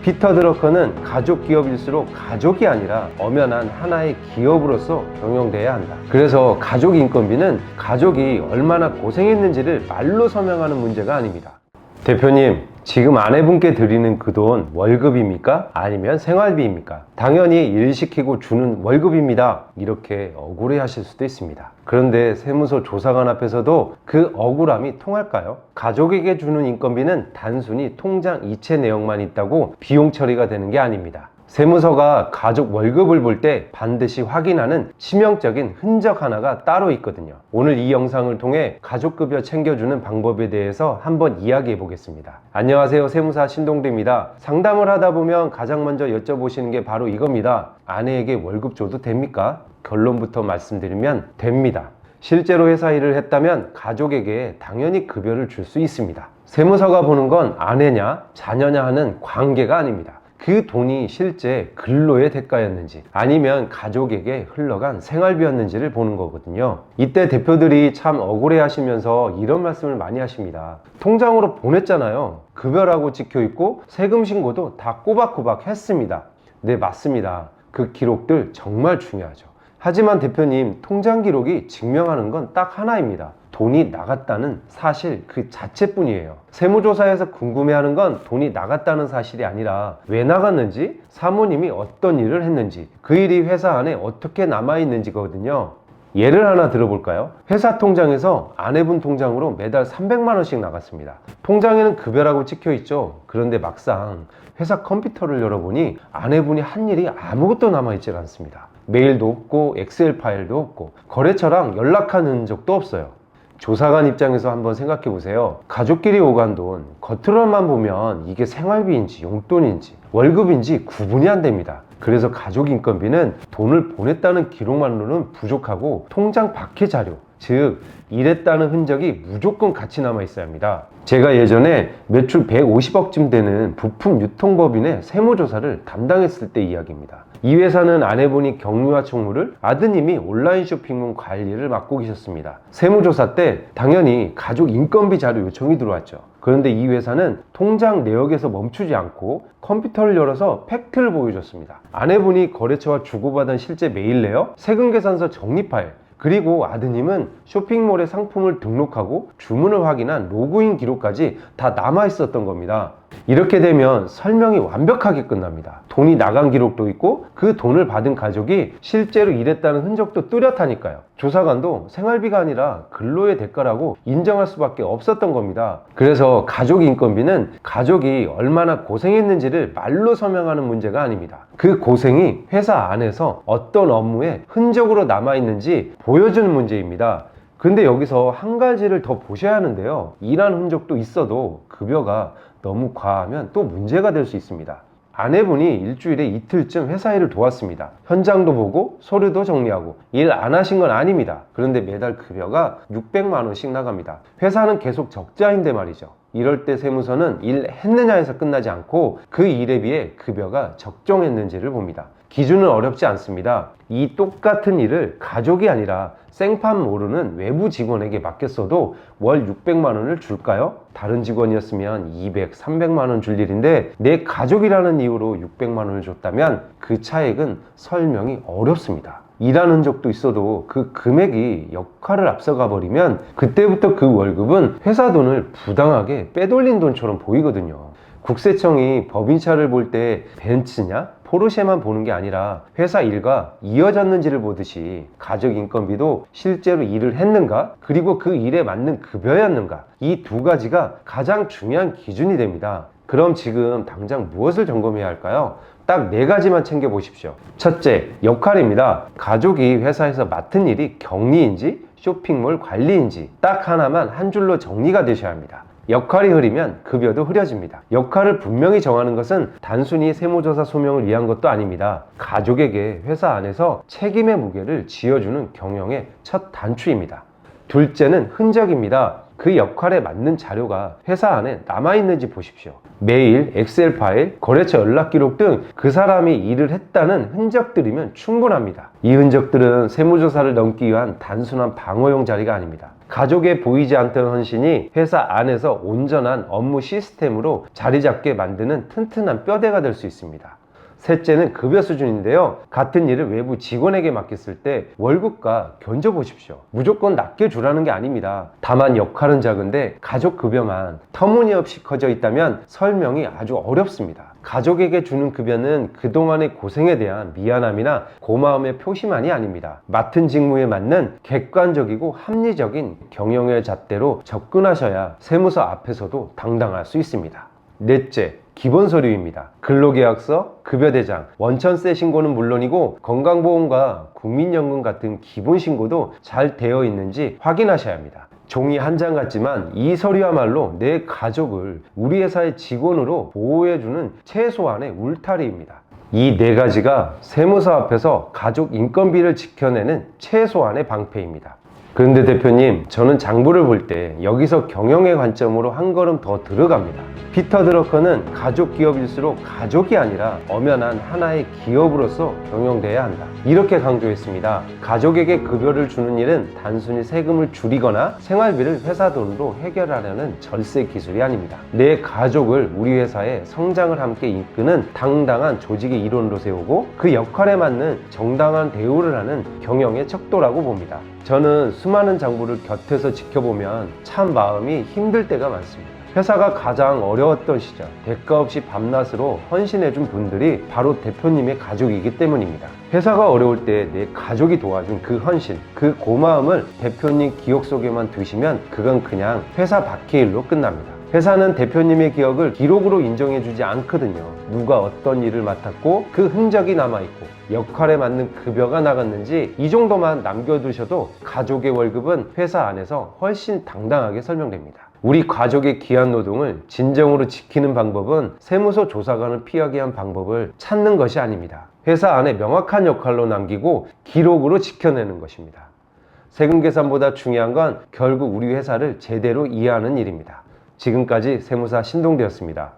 피터 드러커는 가족 기업일수록 가족이 아니라 엄연한 하나의 기업으로서 경영돼야 한다. 그래서 가족 인건비는 가족이 얼마나 고생했는지를 말로 설명하는 문제가 아닙니다. 대표님, 지금 아내분께 드리는 그 돈 월급입니까? 아니면 생활비입니까? 당연히 일 시키고 주는 월급입니다. 이렇게 억울해 하실 수도 있습니다. 그런데 세무서 조사관 앞에서도 그 억울함이 통할까요? 가족에게 주는 인건비는 단순히 통장 이체 내역만 있다고 비용 처리가 되는 게 아닙니다. 세무서가 가족 월급을 볼 때 반드시 확인하는 치명적인 흔적 하나가 따로 있거든요. 오늘 이 영상을 통해 가족급여 챙겨주는 방법에 대해서 한번 이야기해 보겠습니다. 안녕하세요, 세무사 신동대입니다. 상담을 하다 보면 가장 먼저 여쭤보시는 게 바로 이겁니다. 아내에게 월급 줘도 됩니까? 결론부터 말씀드리면 됩니다. 실제로 회사 일을 했다면 가족에게 당연히 급여를 줄 수 있습니다. 세무서가 보는 건 아내냐 자녀냐 하는 관계가 아닙니다. 그 돈이 실제 근로의 대가였는지 아니면 가족에게 흘러간 생활비였는지를 보는 거거든요. 이때 대표들이 참 억울해 하시면서 이런 말씀을 많이 하십니다. 통장으로 보냈잖아요. 급여라고 찍혀있고 세금 신고도 다 꼬박꼬박 했습니다. 네, 맞습니다. 그 기록들 정말 중요하죠. 하지만 대표님, 통장 기록이 증명하는 건 딱 하나입니다. 돈이 나갔다는 사실 그 자체뿐이에요. 세무조사에서 궁금해하는 건 돈이 나갔다는 사실이 아니라 왜 나갔는지, 사모님이 어떤 일을 했는지, 그 일이 회사 안에 어떻게 남아있는지거든요. 예를 하나 들어볼까요? 회사 통장에서 아내분 통장으로 매달 300만 원씩 나갔습니다. 통장에는 급여라고 찍혀있죠. 그런데 막상 회사 컴퓨터를 열어보니 아내분이 한 일이 아무것도 남아있질 않습니다. 메일도 없고 엑셀 파일도 없고 거래처랑 연락한 흔적도 없어요. 조사관 입장에서 한번 생각해 보세요. 가족끼리 오간 돈 겉으로만 보면 이게 생활비인지 용돈인지 월급인지 구분이 안 됩니다. 그래서 가족 인건비는 돈을 보냈다는 기록만으로는 부족하고 통장 밖의 자료, 즉 일했다는 흔적이 무조건 같이 남아 있어야 합니다. 제가 예전에 매출 150억쯤 되는 부품 유통법인의 세무조사를 담당했을 때 이야기입니다. 이 회사는 아내분이 경리와 총무를, 아드님이 온라인 쇼핑몰 관리를 맡고 계셨습니다. 세무조사 때 당연히 가족 인건비 자료 요청이 들어왔죠. 그런데 이 회사는 통장 내역에서 멈추지 않고 컴퓨터를 열어서 팩트를 보여줬습니다. 아내분이 거래처와 주고받은 실제 메일 내역, 세금계산서 정리 파일, 그리고 아드님은 쇼핑몰에 상품을 등록하고 주문을 확인한 로그인 기록까지 다 남아 있었던 겁니다. 이렇게 되면 설명이 완벽하게 끝납니다. 돈이 나간 기록도 있고 그 돈을 받은 가족이 실제로 일했다는 흔적도 뚜렷하니까요. 조사관도 생활비가 아니라 근로의 대가라고 인정할 수밖에 없었던 겁니다. 그래서 가족 인건비는 가족이 얼마나 고생했는지를 말로 설명하는 문제가 아닙니다. 그 고생이 회사 안에서 어떤 업무에 흔적으로 남아있는지 보여주는 문제입니다. 근데 여기서 한 가지를 더 보셔야 하는데요. 일한 흔적도 있어도 급여가 너무 과하면 또 문제가 될 수 있습니다. 아내분이 일주일에 이틀쯤 회사 일을 도왔습니다. 현장도 보고 서류도 정리하고 일 안 하신 건 아닙니다. 그런데 매달 급여가 600만 원씩 나갑니다. 회사는 계속 적자인데 말이죠. 이럴 때 세무서는 일 했느냐에서 끝나지 않고 그 일에 비해 급여가 적정했는지를 봅니다. 기준은 어렵지 않습니다. 이 똑같은 일을 가족이 아니라 생판 모르는 외부 직원에게 맡겼어도 월 600만 원을 줄까요? 다른 직원이었으면 200, 300만 원 줄 일인데 내 가족이라는 이유로 600만 원을 줬다면 그 차액은 설명이 어렵습니다. 일하는 흔적도 있어도 그 금액이 역할을 앞서가 버리면 그때부터 그 월급은 회사 돈을 부당하게 빼돌린 돈처럼 보이거든요. 국세청이 법인차를 볼 때 벤츠냐 포르쉐만 보는 게 아니라 회사 일과 이어졌는지를 보듯이 가족 인건비도 실제로 일을 했는가, 그리고 그 일에 맞는 급여였는가, 이 두 가지가 가장 중요한 기준이 됩니다. 그럼 지금 당장 무엇을 점검해야 할까요? 딱 네 가지만 챙겨보십시오. 첫째, 역할입니다. 가족이 회사에서 맡은 일이 격리인지 쇼핑몰 관리인지 딱 하나만 한 줄로 정리가 되셔야 합니다. 역할이 흐리면 급여도 흐려집니다. 역할을 분명히 정하는 것은 단순히 세무조사 소명을 위한 것도 아닙니다. 가족에게 회사 안에서 책임의 무게를 지어주는 경영의 첫 단추입니다. 둘째는 흔적입니다. 그 역할에 맞는 자료가 회사 안에 남아있는지 보십시오. 메일, 엑셀 파일, 거래처 연락 기록 등 그 사람이 일을 했다는 흔적들이면 충분합니다. 이 흔적들은 세무조사를 넘기 위한 단순한 방어용 자리가 아닙니다. 가족에 보이지 않던 헌신이 회사 안에서 온전한 업무 시스템으로 자리 잡게 만드는 튼튼한 뼈대가 될 수 있습니다. 셋째는 급여 수준인데요. 같은 일을 외부 직원에게 맡겼을 때 월급과 견뎌보십시오. 무조건 낮게 주라는 게 아닙니다. 다만 역할은 작은데 가족 급여만 터무니없이 커져 있다면 설명이 아주 어렵습니다. 가족에게 주는 급여는 그동안의 고생에 대한 미안함이나 고마움의 표시만이 아닙니다. 맡은 직무에 맞는 객관적이고 합리적인 경영의 잣대로 접근하셔야 세무서 앞에서도 당당할 수 있습니다. 넷째, 기본 서류입니다. 근로계약서, 급여대장, 원천세 신고는 물론이고 건강보험과 국민연금 같은 기본 신고도 잘 되어 있는지 확인하셔야 합니다. 종이 한 장 같지만 이 서류야말로 내 가족을 우리 회사의 직원으로 보호해주는 최소한의 울타리입니다. 이 네 가지가 세무서 앞에서 가족 인건비를 지켜내는 최소한의 방패입니다. 그런데 대표님, 저는 장부를 볼 때 여기서 경영의 관점으로 한 걸음 더 들어갑니다. 피터 드러커는 가족 기업일수록 가족이 아니라 엄연한 하나의 기업으로서 경영돼야 한다, 이렇게 강조했습니다. 가족에게 급여를 주는 일은 단순히 세금을 줄이거나 생활비를 회사 돈으로 해결하려는 절세 기술이 아닙니다. 내 가족을 우리 회사의 성장을 함께 이끄는 당당한 조직의 일원으로 세우고 그 역할에 맞는 정당한 대우를 하는 경영의 척도라고 봅니다. 저는 수많은 장부를 곁에서 지켜보면 참 마음이 힘들 때가 많습니다. 회사가 가장 어려웠던 시절, 대가 없이 밤낮으로 헌신해준 분들이 바로 대표님의 가족이기 때문입니다. 회사가 어려울 때 내 가족이 도와준 그 헌신, 그 고마움을 대표님 기억 속에만 두시면 그건 그냥 회사 밖의 일로 끝납니다. 회사는 대표님의 기억을 기록으로 인정해주지 않거든요. 누가 어떤 일을 맡았고 그 흔적이 남아있고 역할에 맞는 급여가 나갔는지 이 정도만 남겨두셔도 가족의 월급은 회사 안에서 훨씬 당당하게 설명됩니다. 우리 가족의 귀한 노동을 진정으로 지키는 방법은 세무서 조사관을 피하게 한 방법을 찾는 것이 아닙니다. 회사 안에 명확한 역할로 남기고 기록으로 지켜내는 것입니다. 세금 계산보다 중요한 건 결국 우리 회사를 제대로 이해하는 일입니다. 지금까지 세무사 신동대였습니다.